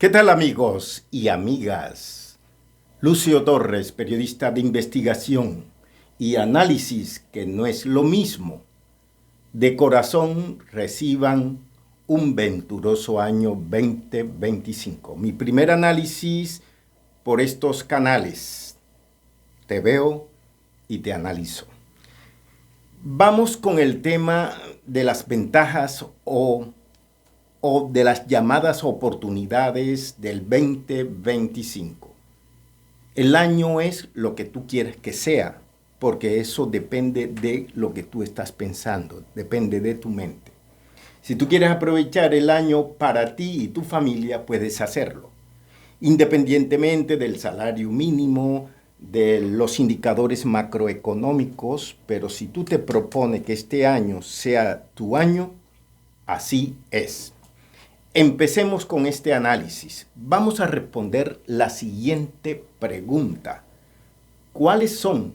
¿Qué tal amigos y amigas? Lucio Torres, periodista de investigación y análisis, que no es lo mismo. De corazón reciban un venturoso año 2025. Mi primer análisis por estos canales. Te veo y te analizo. Vamos con el tema de las ventajas o de las llamadas oportunidades del 2025. El año es lo que tú quieres que sea, porque eso depende de lo que tú estás pensando, depende de tu mente. Si tú quieres aprovechar el año para ti y tu familia, puedes hacerlo, independientemente del salario mínimo, de los indicadores macroeconómicos, pero si tú te propones que este año sea tu año, así es. Empecemos con este análisis. Vamos a responder la siguiente pregunta. ¿Cuáles son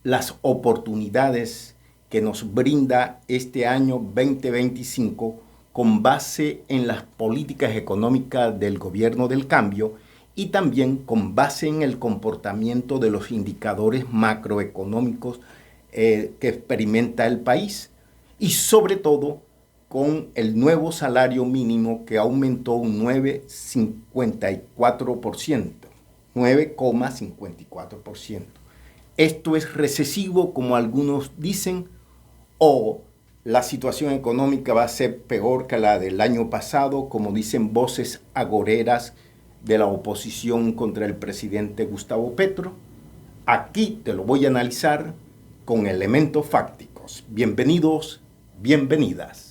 las oportunidades que nos brinda este año 2025 con base en las políticas económicas del gobierno del cambio y también con base en el comportamiento de los indicadores macroeconómicos que experimenta el país? Y sobre todo, con el nuevo salario mínimo que aumentó un 9,54%. ¿Esto es recesivo, como algunos dicen, o la situación económica va a ser peor que la del año pasado, como dicen voces agoreras de la oposición contra el presidente Gustavo Petro? Aquí te lo voy a analizar con elementos fácticos. Bienvenidos, bienvenidas.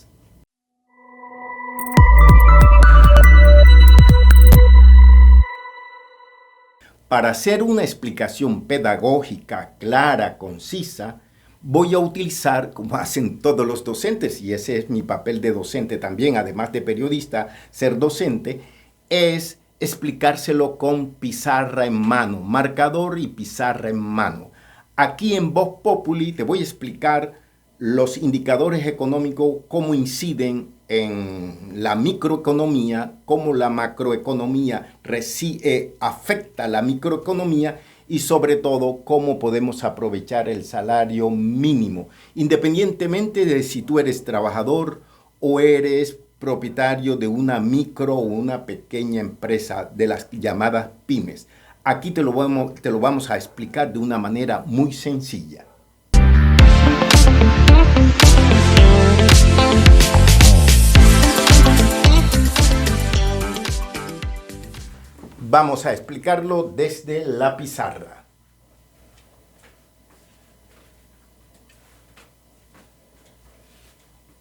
Para hacer una explicación pedagógica, clara, concisa, voy a utilizar, como hacen todos los docentes, y ese es mi papel de docente también, además de periodista, ser docente, es explicárselo con pizarra en mano, marcador y pizarra en mano. Aquí en Voz Populi te voy a explicar los indicadores económicos, cómo inciden en la microeconomía, cómo la macroeconomía afecta a la microeconomía y sobre todo cómo podemos aprovechar el salario mínimo, independientemente de si tú eres trabajador o eres propietario de una micro o una pequeña empresa de las llamadas pymes. Aquí te lo vamos a explicar de una manera muy sencilla. Vamos a explicarlo desde la pizarra.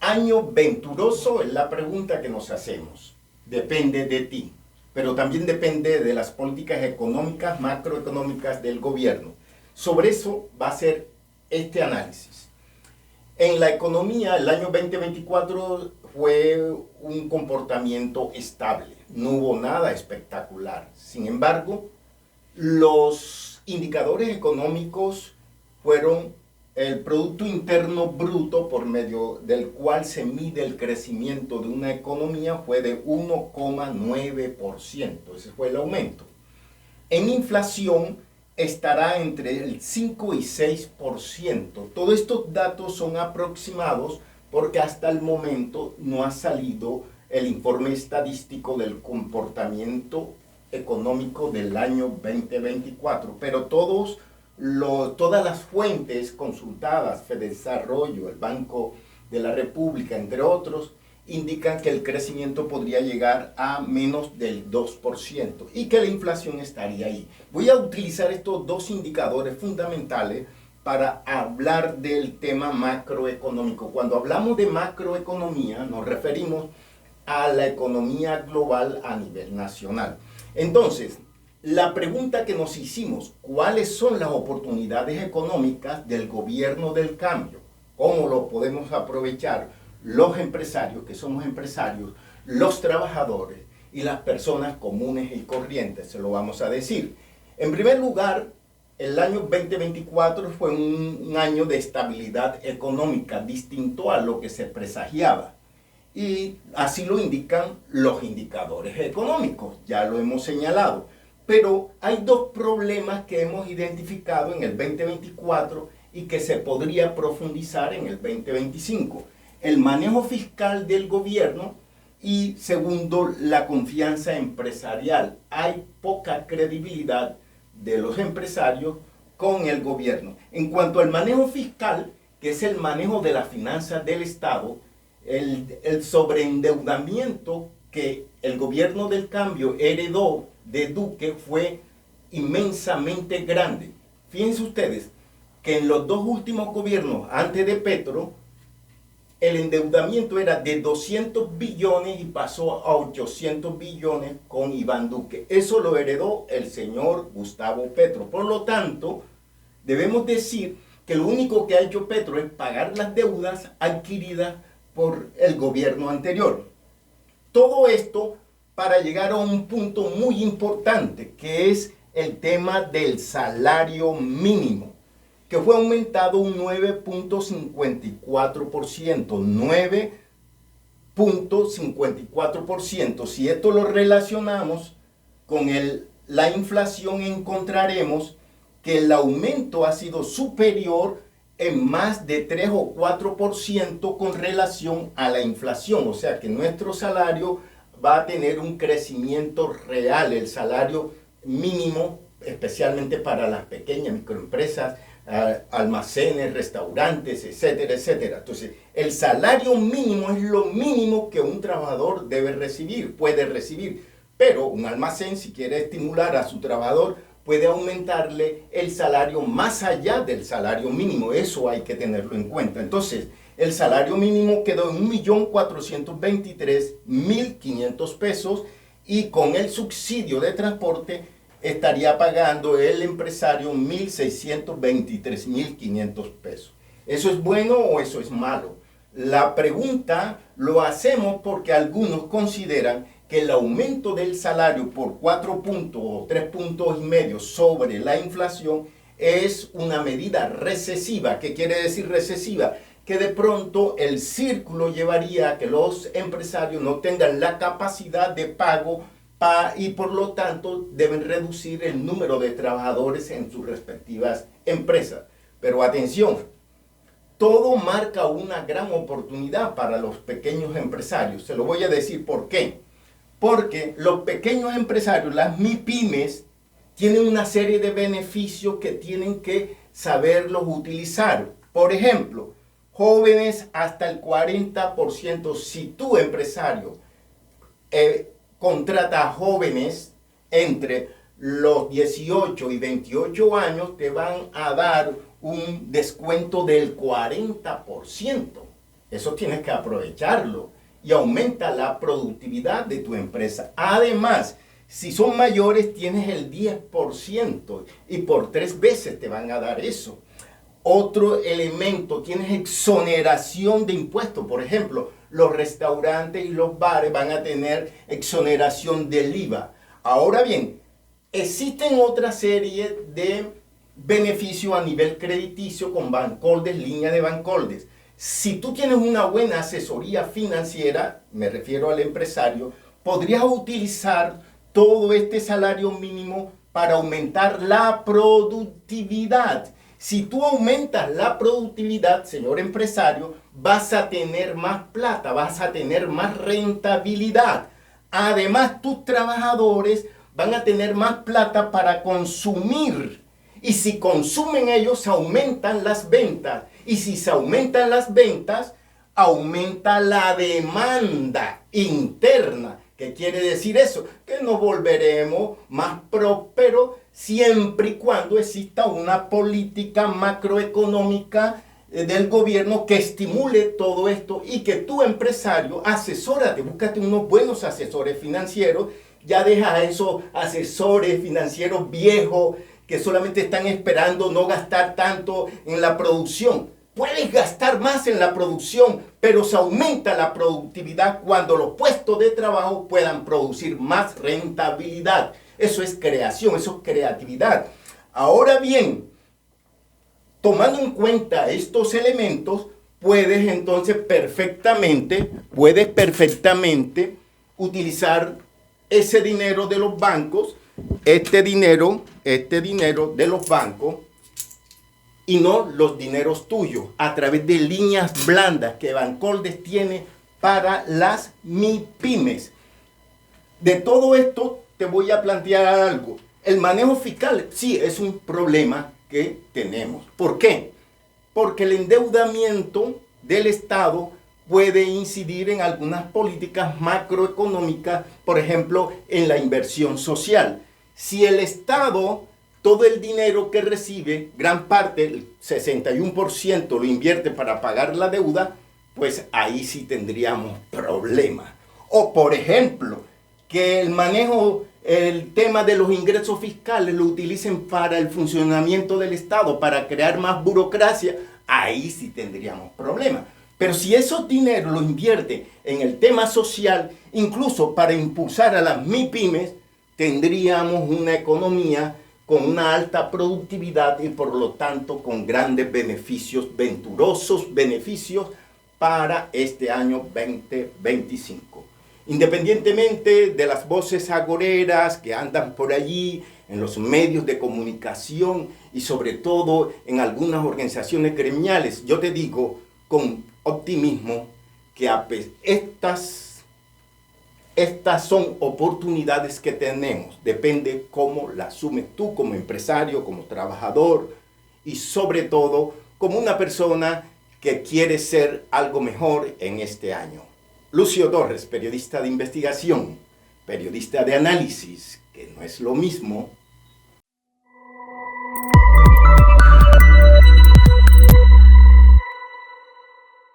Año venturoso es la pregunta que nos hacemos. Depende de ti, pero también depende de las políticas económicas, macroeconómicas del gobierno. Sobre eso va a ser este análisis. En la economía, el año 2024 fue un comportamiento estable. No hubo nada espectacular. Sin embargo, los indicadores económicos fueron el Producto Interno Bruto, por medio del cual se mide el crecimiento de una economía, fue de 1,9%. Ese fue el aumento. En inflación estará entre el 5 y 6%. Todos estos datos son aproximados porque hasta el momento no ha salido el informe estadístico del comportamiento económico del año 2024, pero todas las fuentes consultadas, Fedesarrollo, el Banco de la República, entre otros, indican que el crecimiento podría llegar a menos del 2% y que la inflación estaría ahí. Voy a utilizar estos dos indicadores fundamentales para hablar del tema macroeconómico. Cuando hablamos de macroeconomía nos referimos a la economía global a nivel nacional. Entonces, la pregunta que nos hicimos, ¿cuáles son las oportunidades económicas del gobierno del cambio? ¿Cómo lo podemos aprovechar los empresarios, que somos empresarios, los trabajadores y las personas comunes y corrientes? Se lo vamos a decir. En primer lugar, el año 2024 fue un año de estabilidad económica, distinto a lo que se presagiaba. y así lo indican los indicadores económicos, ya lo hemos señalado. Pero hay dos problemas que hemos identificado en el 2024 y que se podría profundizar en el 2025. El manejo fiscal del gobierno y, segundo, la confianza empresarial. Hay poca credibilidad de los empresarios con el gobierno. En cuanto al manejo fiscal, que es el manejo de las finanzas del Estado, el sobreendeudamiento que el gobierno del cambio heredó de Duque fue inmensamente grande. Fíjense ustedes que en los dos últimos gobiernos antes de Petro, el endeudamiento era de 200 billones y pasó a 800 billones con Iván Duque. Eso lo heredó el señor Gustavo Petro. Por lo tanto, debemos decir que lo único que ha hecho Petro es pagar las deudas adquiridas por el gobierno anterior. Todo esto para llegar a un punto muy importante, que es el tema del salario mínimo, que fue aumentado un 9.54%, 9.54%. Si esto lo relacionamos con la inflación, encontraremos que el aumento ha sido superior en más de 3 o 4% con relación a la inflación. O sea que nuestro salario va a tener un crecimiento real, el salario mínimo, especialmente para las pequeñas microempresas, almacenes, restaurantes, etcétera, etcétera. Entonces, el salario mínimo es lo mínimo que un trabajador debe recibir, puede recibir. Pero un almacén, si quiere estimular a su trabajador, puede aumentarle el salario más allá del salario mínimo. Eso hay que tenerlo en cuenta. Entonces, el salario mínimo quedó en 1.423.500 pesos y con el subsidio de transporte estaría pagando el empresario 1.623.500 pesos. ¿Eso es bueno o eso es malo? La pregunta lo hacemos porque algunos consideran que el aumento del salario por 4 puntos o 3 puntos y medio sobre la inflación es una medida recesiva. ¿Qué quiere decir recesiva? Que de pronto el círculo llevaría a que los empresarios no tengan la capacidad de pago y por lo tanto deben reducir el número de trabajadores en sus respectivas empresas. Pero atención, todo marca una gran oportunidad para los pequeños empresarios. Se lo voy a decir por qué. Porque los pequeños empresarios, las MIPYMES, tienen una serie de beneficios que tienen que saberlos utilizar. Por ejemplo, jóvenes hasta el 40%. Si tu empresario contrata a jóvenes entre los 18 y 28 años, te van a dar un descuento del 40%. Eso tienes que aprovecharlo y aumenta la productividad de tu empresa. Además, si son mayores, tienes el 10% y por 3 veces te van a dar eso. Otro elemento, tienes exoneración de impuestos. Por ejemplo, los restaurantes y los bares van a tener exoneración del IVA. Ahora bien, existen otra serie de beneficios a nivel crediticio con Bancoldes, línea de Bancoldes. Si tú tienes una buena asesoría financiera, me refiero al empresario, podrías utilizar todo este salario mínimo para aumentar la productividad. Si tú aumentas la productividad, señor empresario, vas a tener más plata, vas a tener más rentabilidad. Además, tus trabajadores van a tener más plata para consumir. Y si consumen ellos, aumentan las ventas. Y si se aumentan las ventas, aumenta la demanda interna. ¿Qué quiere decir eso? Que nos volveremos más prósperos siempre y cuando exista una política macroeconómica del gobierno que estimule todo esto y que tu empresario, asesórate, búscate unos buenos asesores financieros, ya deja a esos asesores financieros viejos que solamente están esperando no gastar tanto en la producción. Puedes gastar más en la producción, pero se aumenta la productividad cuando los puestos de trabajo puedan producir más rentabilidad. Eso es creación, eso es creatividad. Ahora bien, tomando en cuenta estos elementos, puedes entonces perfectamente utilizar ese dinero de los bancos, este dinero de los bancos, y no los dineros tuyos, a través de líneas blandas que Bancoldes tiene para las MIPYMES. De todo esto te voy a plantear algo. El manejo fiscal sí es un problema que tenemos. ¿Por qué? Porque el endeudamiento del Estado puede incidir en algunas políticas macroeconómicas, por ejemplo, en la inversión social. Si el Estado, todo el dinero que recibe, gran parte, el 61%, lo invierte para pagar la deuda, pues ahí sí tendríamos problemas. O, por ejemplo, que el tema de los ingresos fiscales lo utilicen para el funcionamiento del Estado, para crear más burocracia, ahí sí tendríamos problemas. Pero si esos dineros los invierte en el tema social, incluso para impulsar a las MIPYMES, tendríamos una economía con una alta productividad y por lo tanto con grandes beneficios, venturosos beneficios para este año 2025. Independientemente de las voces agoreras que andan por allí en los medios de comunicación y sobre todo en algunas organizaciones gremiales, yo te digo con optimismo que estas son oportunidades que tenemos. Depende cómo las asumes tú como empresario, como trabajador y sobre todo como una persona que quiere ser algo mejor en este año. Lucio Torres, periodista de investigación, periodista de análisis, que no es lo mismo.